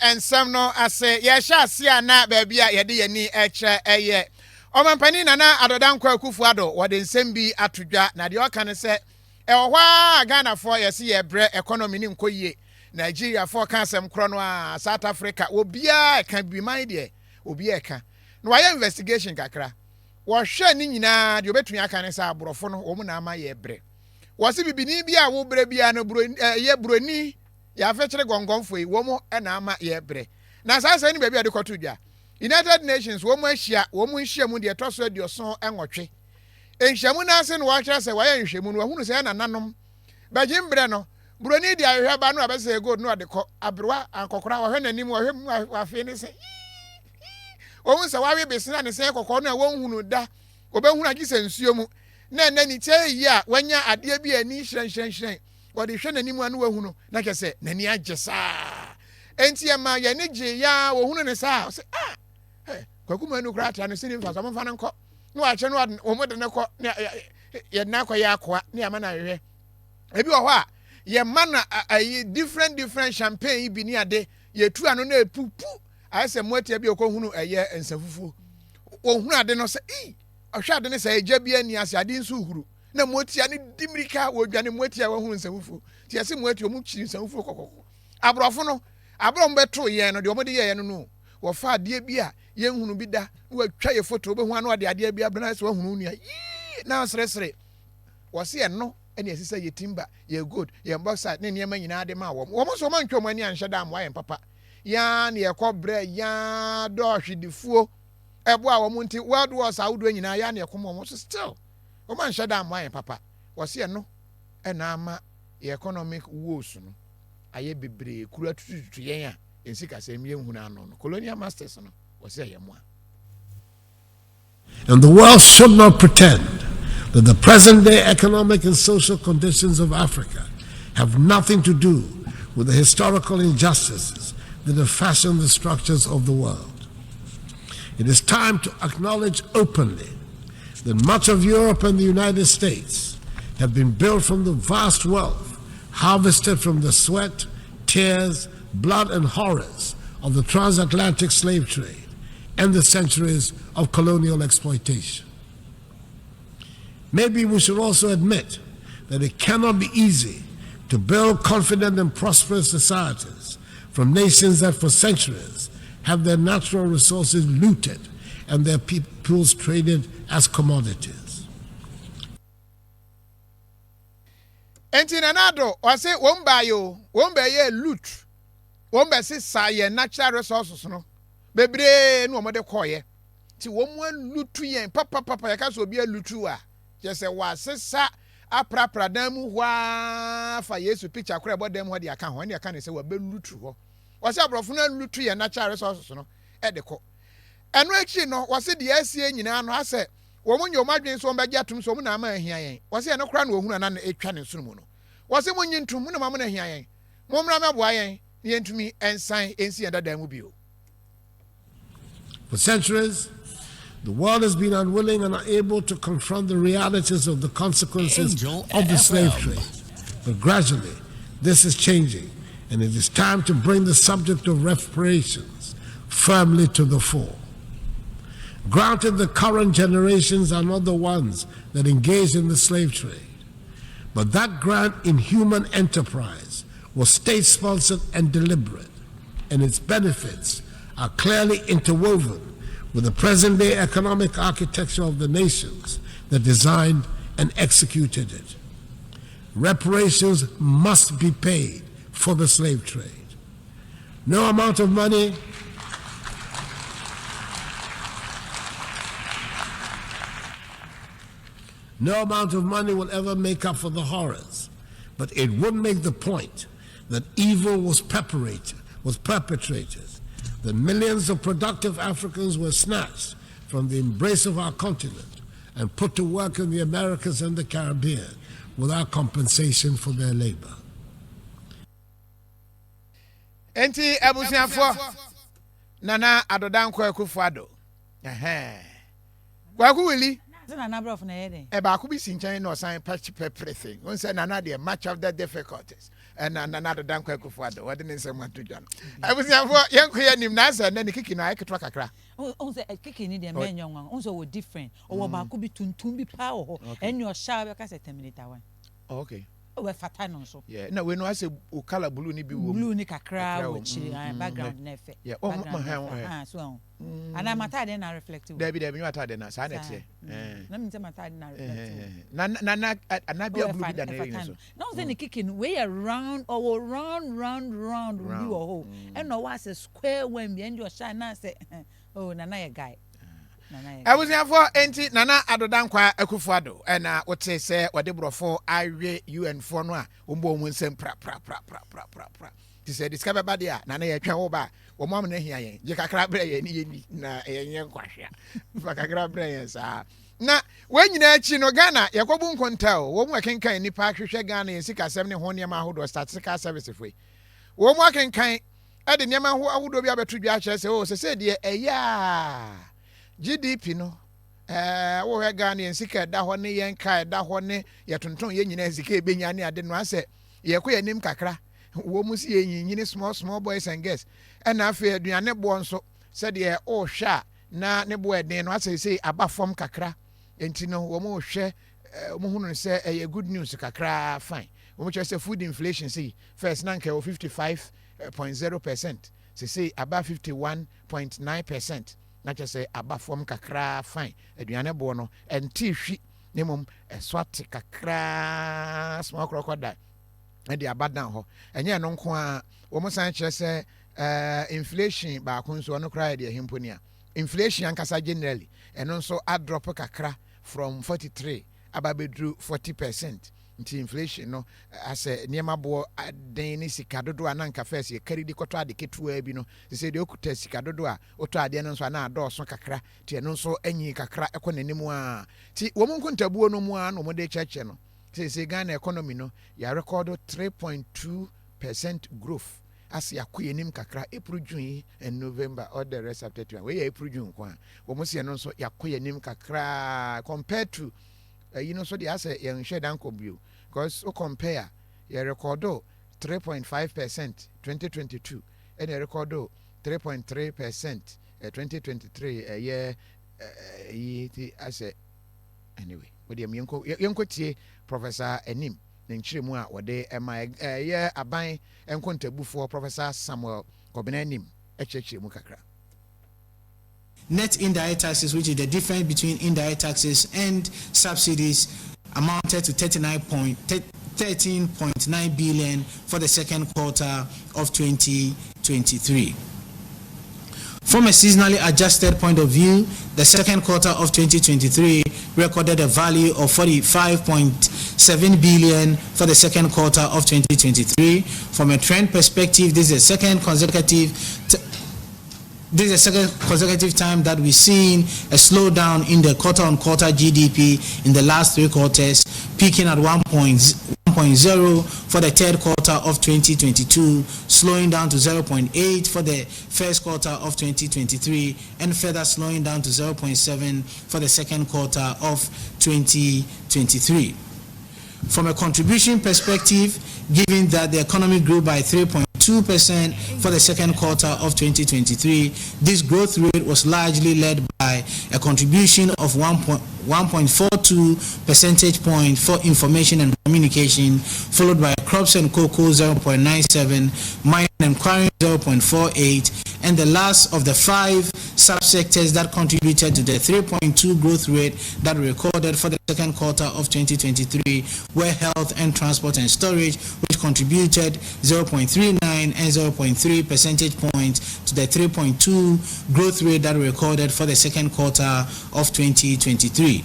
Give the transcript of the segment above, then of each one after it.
and some no I say ya sha sia na baby a yede yani eche eye omampani nana adodankwa Akuffo Addo wode nsem bi atodwa na de oka ne se ehwa Ghana for yesi ye bre economy ni nkoyie Nigeria for kan sem kro no a South Africa obia kan bi man de obia eka no why investigation kakra wo hwe ni nyina de obetun aka ne se aborofo no wo mu na ama ye bre wo se bibini bi a wo bre bia no bro ye broni ya fechire gongonfo yi wo mu na ama ye bre na sasa ni baby ade koto dwa United Nations wo mu ahia wo mu nhia mu de toso adioso enwotwe enhyiamu na ase no wa kira se wa ye nhyiamu no wa hunu se na nanom bagye mbre no broni di ahwe ba no abese gold no ade ko abrewa ankokora wa hwe nanim wa hwe wa fe ne se wo mu se wa we besina ne se kokoro na wo hunu da obehunu agise nsuo mu na ni tie yi a wanya ade bi ani hyen wo de hwe nanim anu wa hunu na kese nani agesa enti ma ye ne gye ya wo hunu ne sa se kwakuma no krata no sini mfa so mfa no nko no a che no wo mo de ne ko ye na kwa ya kwa ne ama na hwe ebi wo ho a ye mana different champagne bi ni ade ye tu ano na epupu ayese motia bi okohunu eye ensafufu ohunu ade no se ahwe ade ne se eja bi ani ase ade nso huru na motia ne dimirika wo dwane motia wo hunu ensafufu ti ase motia mu chiri ensafufu kokoko abrofo no abrom beto ye no de omode ye no wo fa ade bi a ye hunu bi da wo atwa ye foto obehu ano ade bi abena se wo hunu nia na sresre wo se no ene asisa ye timba ye good ye boxa ne niam nyina de ma wo mo so man twom ani anhye da amwa ye papa ya ne ye kobre ya do hwedifuo ebo a wo mo nti world wars awdo nyina ya ne komo mo so still wo man hye da amwa ye papa wo se no ena ama ye economic woes no aye bebre kura tututu yen a ensika se mi ehunu ano no colonial masters no wo se ye mo. And the world should not pretend that the present-day economic and social conditions of Africa have nothing to do with the historical injustices that have fashioned the structures of the world. It is time to acknowledge openly that much of Europe and the United States have been built from the vast wealth harvested from the sweat, tears, blood, and horrors of the transatlantic slave trade and the centuries of colonial exploitation. Maybe we should also admit that it cannot be easy to build confident and prosperous societies from nations that for centuries have their natural resources looted and their peoples traded as commodities. Enti nanado o se womba ye loot womba se saye natural resources no bebre no omode koye ti womu lutu yen papa ya ka so obi lutu a Jese wa sesa aprapra damu wa fa Yesu picture kura bodem ho de aka ho ne aka ne se wa belutu ho wo se abrofo na lutu ye natural resources no e de ko eno echi no wo se de asie nyina no ase wo munyo madwen so mbeje atum so mu na ama ahia yen wo se eno kura na ohunu na na etwa ne sunu mu no wo se munyi ntum mu na ma na ahia yen mo mra meboa yen ne yentumi ensan ensi edada mu bio. For centuries, the world has been unwilling and unable to confront the realities of the consequences of the slave trade. But gradually, this is changing, and it is time to bring the subject of reparations firmly to the fore. Granted, the current generations are not the ones that engaged in the slave trade, but that grand inhuman enterprise was state-sponsored and deliberate, and its benefits are clearly interwoven with the present-day economic architecture of the nations that designed and executed it. Reparations must be paid for the slave trade. No amount of money will ever make up for the horrors, but it would make the point that evil was perpetrated, that millions of productive Africans were snatched from the embrace of our continent and put to work in the Americas and the Caribbean without compensation for their labor. Enti abusiafo nana adodankwa Akuffo Addo. Kwaku wili nana brof na yede. Ba ku bi sinchan na osan patch everything. Won say nana dey much of the difficulties. and another dank Akuffo Addo. What didn't say what to John? I was young him nice and then the kicking I could track a crack. Oh, the kicking in the men young one also were different. Or could be to power and your shower because at 10 minutes hour. Okay. Oh, fatan so. Yeah, no, when I say color blue ni blue ni kakra which background nefe. Yeah, oh my so. And I'm at then I reflective. Debbie, you are tired enough. I say. Let me tell my tired now. Nana, and I be a blue than no, then kicking way around or round you or and no was a square when the end your shine. I say, oh, Nana guy. I was here for anti Nana Adodankwa Akuffo Addo and what say what they brought for I UN for no won sem pra. He said discover badia Nana ya twa oba wo mom na hia yen je kakra bra ye ni na yen kwahia fa kakra bra yen sa na wanyina achi no Ghana yakobu nkonta o wo mu akenkan nipa hwehwe Ghana yen sika asem ne ho ne ma ahodo statistical service foi wo mu akenkan ade ne ma ho ahodo bi abeto dwa kire se o se de eya GDP no wo he Ghana yen sika da ho ne yen kai da ho ne yetonton yen nyina sika ebenya ne ade no ase ye ko yanim kakra wo mu si yen small boys and girls and afi aduane bo nso se de o hwa na ne bo eden no ase sei aba fom kakra enti no wo mu hwe mo hunu se good news kakra fine wo mu say food inflation see first na nke 55.0% say about 51.9%. Na say aba fom kakra fine aduane bo no enti hwi ne mum swat kakra small crocodile e di abadan ho enye no nko a wo mo san kire say inflation ba ko nso no kra de himpo ni a inflation ankasa generally eno nso a drop kakra from 43 ababedru 40%. Nti inflation no ase niema bo den ni sika dodo ananka first ye carry di koto ade ketua bi no se de okuta sika dodo a oto ade no nso na adoso kakra ti no nso anyi kakra ekonanim a ti wo mun kuntabuo no mu a no mo de cheche no se Ghana economy no ya record 3.2% growth as yakoye nim kakra April June and November all the rest of the time we April June kwa wo mo se no nso yakoye nim kakra compared to so the asset young share down bio because o compare your record 3.5% 2022 and a record 3.3% 2023 a year asset anyway with the yanko tie Professor Enim Nenchiremu a wode ye aban enkontabu for Professor Samuel Kobenanim echechiremu kakra. Net indirect taxes, which is the difference between indirect taxes and subsidies, amounted to 13.9 billion for the second quarter of 2023. From a seasonally adjusted point of view, the second quarter of 2023 recorded a value of 45.7 billion for the second quarter of 2023. From a trend perspective, this is the second consecutive time that we've seen a slowdown in the quarter-on-quarter GDP in the last three quarters, peaking at 1.0 for the third quarter of 2022, slowing down to 0.8 for the first quarter of 2023, and further slowing down to 0.7 for the second quarter of 2023. From a contribution perspective, given that the economy grew by 3.2% for the second quarter of 2023, this growth rate was largely led by a contribution of 1.42 percentage point for information and communication, followed by crops and cocoa 0.97, mining and quarrying 0.48, and the last of the five subsectors that contributed to the 3.2 growth rate that we recorded for the second quarter of 2023 were health and transport and storage, which contributed 0.39 and 0.3 percentage points to the 3.2 growth rate that we recorded for the second quarter of 2023.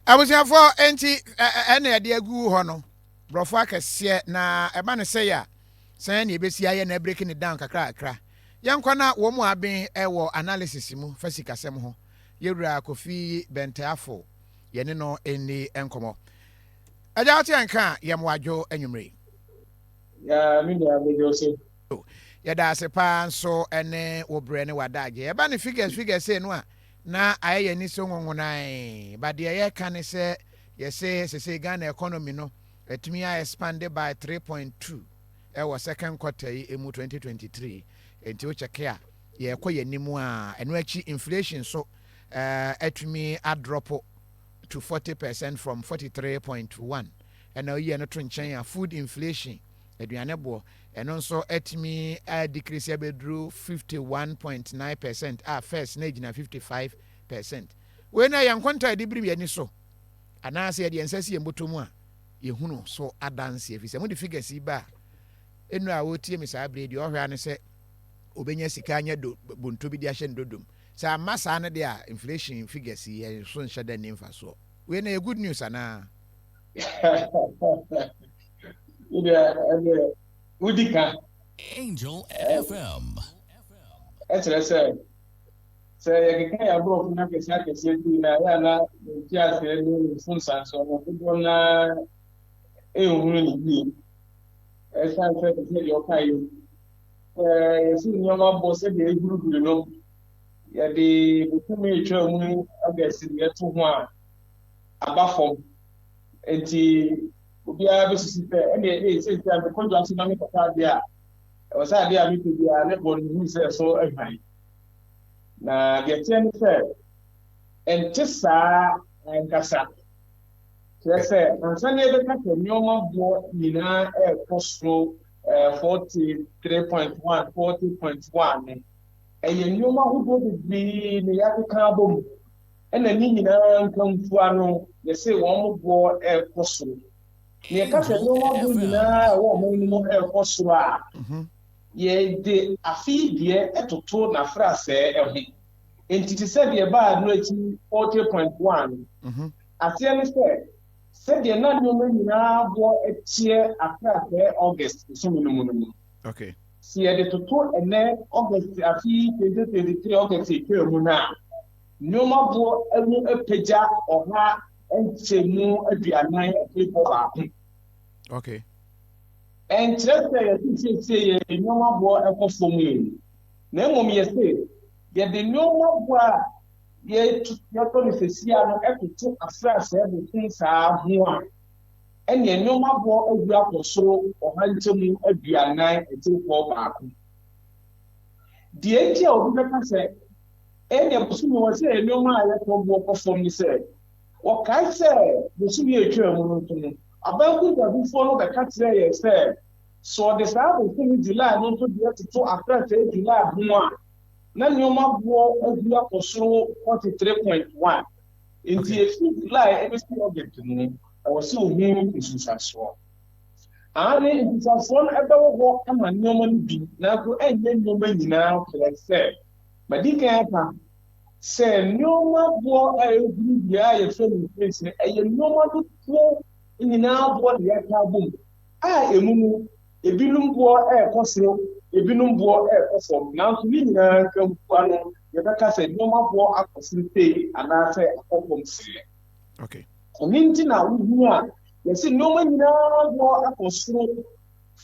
I was here for anti any idea gu hono brofo akese na eba ne say ya say na ebesi aye na breaking it down kakra yankwa na wo mu aben ewo analysis mu fasikasem ho yewura Kofi Bentafo yene no eni enkomo aja oti anka yemwadwo anwumre ya mi da bejo se ya da se pa so ene wo bre ne wadage eba ne figures say no a na aye ni so ngongonai ba de ye kan se ye say Ghana economy no etumi expanded by 3.2 ɛwɔ second quarter emu 2023 enti wo check ya ye kɔ yanimu a ɛno akyi inflation so etumi adrop to 40% from 43.1 and now year no to nkyɛn a food inflation aduane bo ɛno nso etumi decrease abedru 51.9% first na gyina 55%. We na yan kwanta de biri yani so anaase ye de ensasi embotomu a yehunu so adanse efise mo de figures ba enu a wotie me saa bredi ohwe ane se obenya sika anya do bonto bi de ahye ndodom sa masa ne de a inflation figures ye so nhye da nimfa so we na good news ana Udika Angel FM. Say you can abroad na kesa na ya na tia se no funsa so no do na ehunu ni bi esa se yo kai si nyoma bo se de guru no ya de bukumi etwa mu agasi ye to ho a abafom enti obi a be sisi pe ene se se am ko do na me papa dia o sa dia mi bi a ne bo ni se so ehai na getting fair and tisa and kasa say ansani ebe ka nyoma bo nyina costo 43.1 40.1 eye nyoma hudo bi ni ya ka bom ena ni nyina nkamfu ano ye say won bo costo ni ka nyoma bo nyina wo mo ni mo costo a ye de afidie etoto na frase ehi entity said the bad no 40.1 ati any said the na nyoma nyina bo etie afrase August so no okay si ye de toto ene August afi 2023 August ekemu na nyoma bo enu epeja oha enchemu aduanan epo ba okay and just say no more for me. No more, yes, yet the no more yet your policy to a fresh everything are one. And yet no more of your so or handsome a beer night and take for back. The idea of the say, and the person was saying no more work for me said. What I say, the senior chairman. About the follow the cat said. So the start of July, not to be to after July 1. Now you must go over 43.1. In the July, everything of the I was so mean is as well. And it is as one about what I'm a normal be now to end no money now, like said. But they can't say no more I agree, yeah, you're feeling face, and you know what to in now what the boom. I am. Ebinum bo kosro ebinum bo kosom na so ni nyina kam kwano ye beka se nyoma bo akosinte ana se akokom se okay oninti na wuhu a ye se nyoma nyina bo akosro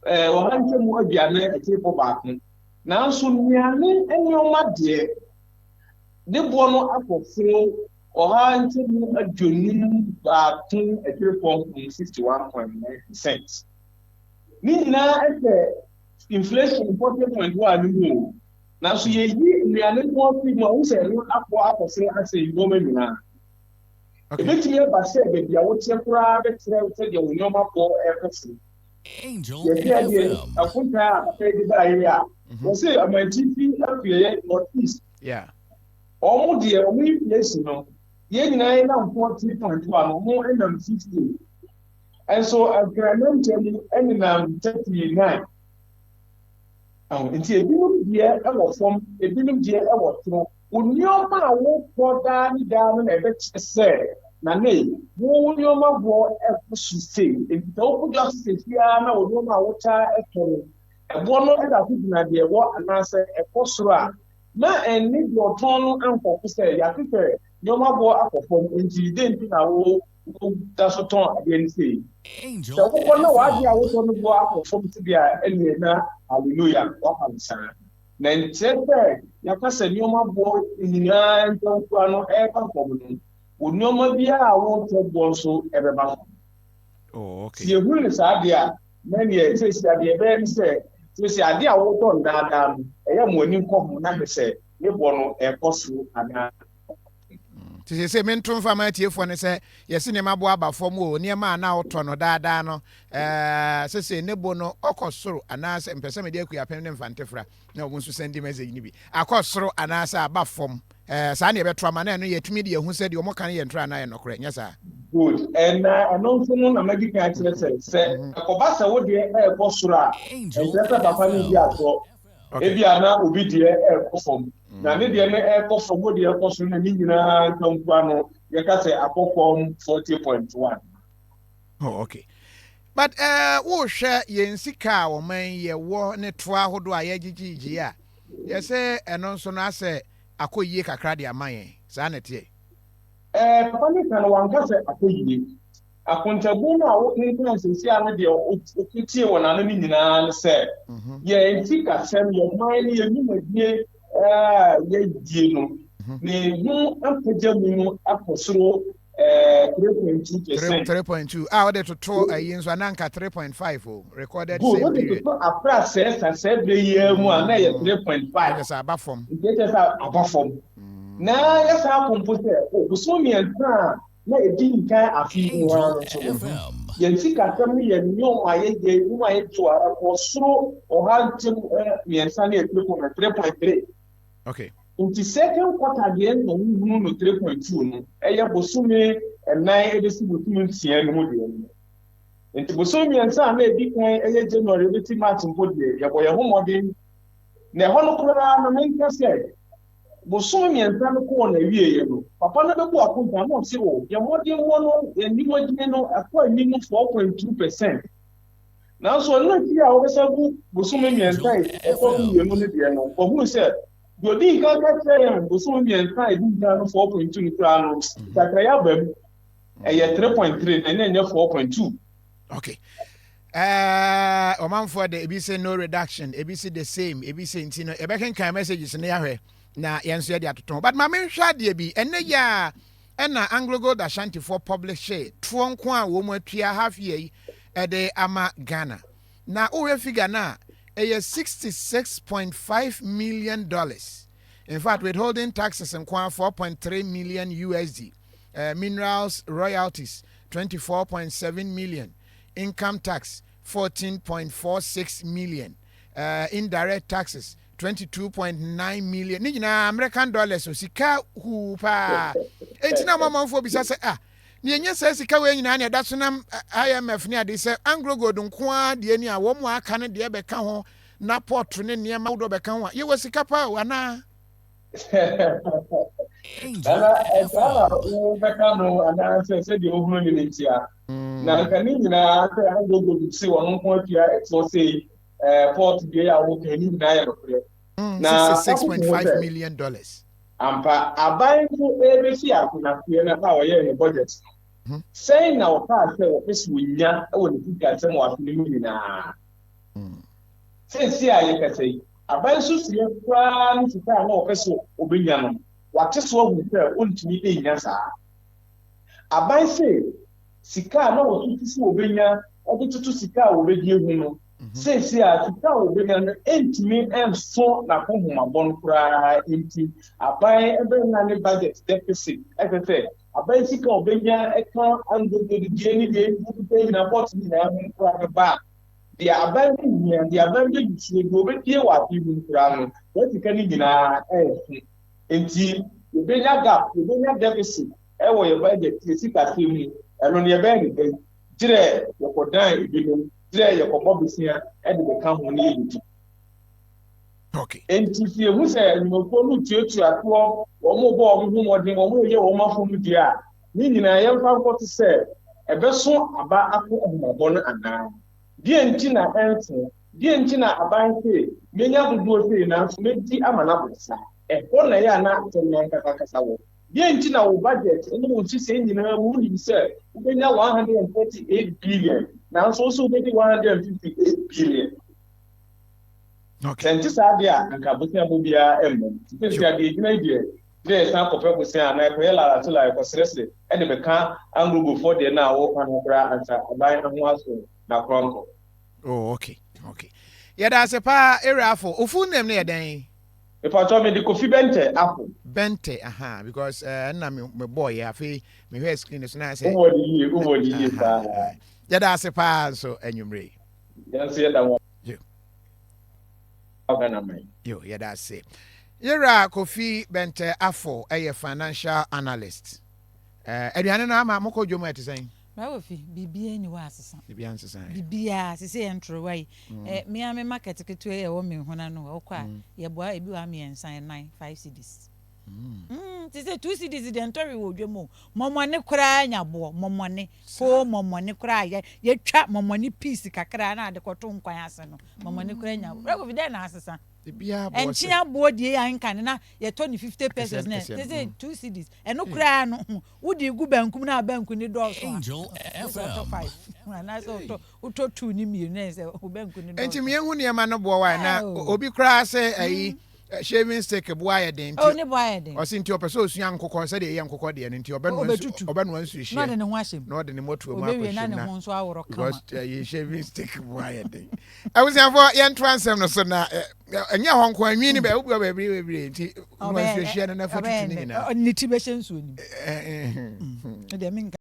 o hanke mu aduane ekefo baako na so nyane enyoma de bo no akosro o hanke mu aduane baako ekefo 61.9%. Nina inflation 40.1 now so ye nnuane mo people who say no akọ say ase no menina okay betime ba say be dia wo tie kura be tire wo say dia wo nyoma ko ekosi Angel FM akunta say di ba area wo say Angeltv afie northeast yeah omo de omo inflation no ye nyina na 40.1 omo enam 60. And so incrementally, and 39. Until a billion year ever from a billion year ever through. When your man won't go down a bit say, Nane, won't your man go ever say, if don't just say, yeah, no, no, my water echo. And one of the idea what and answer a postura. Ma and need your tone and for say, I think your man go up from into the didn't know. That's what I didn't say. Angel. So, what no idea was on the block from Tibia and hallelujah. Then said, Yakasa, you my boy in the line, don't ever would no more be I won't talk also everybody. Oh, okay. See, who is idea? Many years, the event said, "This idea what on that I am winning come na say, you want a cost and Ti say mentum fa ma tie fo ne say yes ne mabo aba fom o ne ma na oto no daada no se nebo no okosoro ana se mpese me de akua pem ne mfantefra na obo nso send message ni bi akosoro ana se aba fom sa na ebetro ma na no yetumi de ehu se de omo kan ye ntra na ye nokore nya sa good and no so no na magi kan kire say akobasa wo de e kosoro a enter papa ni bi ato ebi ana obi de e kofom na ne de ne e kofom wo de e kosoro na ni nyina kampua no ye ka say akofom 40.1. Oh, okay. But wo hwe ye nsika wo man ye wo ne toa hodo a ye gigigi a ye say eno nso no ase akoyie kakra de amaye sa na tie papa ni kan wan ka say akoyie akontabu na wo kan sisi ane de okutie wona no ni nyina ne say ye nsika sem ye man ni ye nyumadie ye die no ne hu ampagya mu akosoro 3.2%. 3.2. Ah, they to throw a yin so ananka 3.5 oh, recorded good, same period. Good. After says the year one 3.5. Yes, above form. It is above form. Now let's have composed. Oh, so me and na e din kan afi one so. Yen sika tami yen no aye je no aye to akosoro o hantim me ensa na 3.3. Okay. In the second quarter, the end of 3.2, Aya Bosumi and 9 edisi Butumin Sian Mudian. In the Bosumi and Sam may be a general liberty Martin Woodley, your boy home again. Nehonokura, the main said Bosumi and Sam corner, Papa never go up on one zero. Your modern one and you know a quite minimum 4.2%. Now, so not here, I always have Bosumi and Sam, or who said, you didn't go back there, but so many and 4.2 crowns. Sakaya Bem, a 3.3, and then 4.2. Okay. Oman for the ABC no reduction, ABC the same, ABC Intino, a back and messages in the na yansu ya to. But my main shot be and ya and na Anglo Gold Ashanti for public share, Tron Kwan woman 3.5 year at the Ama Ghana. Na owe figure na. $66.5 million. In fact, withholding taxes and 4.3 million USD. Minerals royalties 24.7 million. Income tax 14.46 million. Indirect taxes 22.9 million. Nina American dollars so sika hupa. Entina mama mfo bisa se Nienye se sika we nyina na da so na IMF ni ade se Anglo Gold nko a de ni a wo mu aka ne de be ka ho na port ne niema wo be ka ho ye wasika pa wana ana se de ohunu ni ntia na nka ni nyina se Anglo Gold si wo nko atua so say port de ya wo ka ni na ya no na $66.5 million. Ampa abantu ABC akuna fie na ha oye ne budget. Say na o ka say o pese winya e wo ne fika say mo afini mu nyina. Say aye ka say abansu sie kwa ni fika na o pese obinya no. Wate so ohu say ontumi e nya sa. Aban say sika na o tutu obinya, o tutu sika obedi ehu no. Say a sika obinya no entumi enso na kohoma bon kura enti abai ebe na ne budget deficit say abai sika obinya eka ando de geni de pay na pot ni na kura ba dia abai ni and dia abai de you go be tie wa ti mu kura no what you can ni na enti obinya gap obinya deficit e wo your budget sika timi eno ne be ni jire yokodan ibinu Okay. And if you who say you will follow to a poor or more whom or the one year or more from the meaning I am found to say a vessel about Akuffo Addo and now. Dear Entina answer, dear Entina about say, many of the say now, maybe I'm an absent. A corner ya not to Nankasawa. Dear Entina will budget, and you will say in her mood, sir, we now 148 billion. Now it's also maybe 158 billion. Okay. And this idea, and Kabuka Mubia, this is the idea. There san ko pe ko se ana ko yela to la ko stress e de be kan angrugo for de na wo kan kra anta aban ho aso na kronko. Oh, okay. Yada se pa area for ofu nem na yedan. If I told me the coffee Bente, because na me boy afi me hear screen so na say. Ubodi pa. Yada se pa so enwumre. Yan se da wo. Yo, yada se. Yera Kofi Bente Afo a financial analyst. Aduane na ma moko dwomo ete Rawofi bibia ni wa asesa. Bibia nsesa. Bibia sese entro wai. Me am market ketu e wo me hona no wo kwa ye boa ebi wa me ensan 9 5 cedis. Sese 2 cedis de entori wo dwomo. Momone kura nyabo, momone. Ko momone kura ye twa momone piece kakra na de koto nkwan ase no. Momone kura nyabo. Rawofi de na asesa. Bibia bo. Enchia bo de ankan na ye to ni 50 pesos na. Sese 2 cedis. Eno kura no wodi gu bankum na bankum ni do so. Angel FM. Na so to 2 ni mi na se bankum ni do. Enti me hu ne ma no bo wa na obi kura se ayi shaving stick boa ye den. Oh ne boa ye den. O si nti opeso osua nkokọ se de ye nkokọ de nti obenu ansu hie. No de ne ho ahyem. No de ne moto mu akọ na ne ho nso aworo kama. Because ye shaving stick boa ye den. Awusiafo ye ntransem no so na enya ho nko anwi ni ba obi ba bri nti mo ansu hie na 42 ni na. Ni ti be hye nsuo ni. De me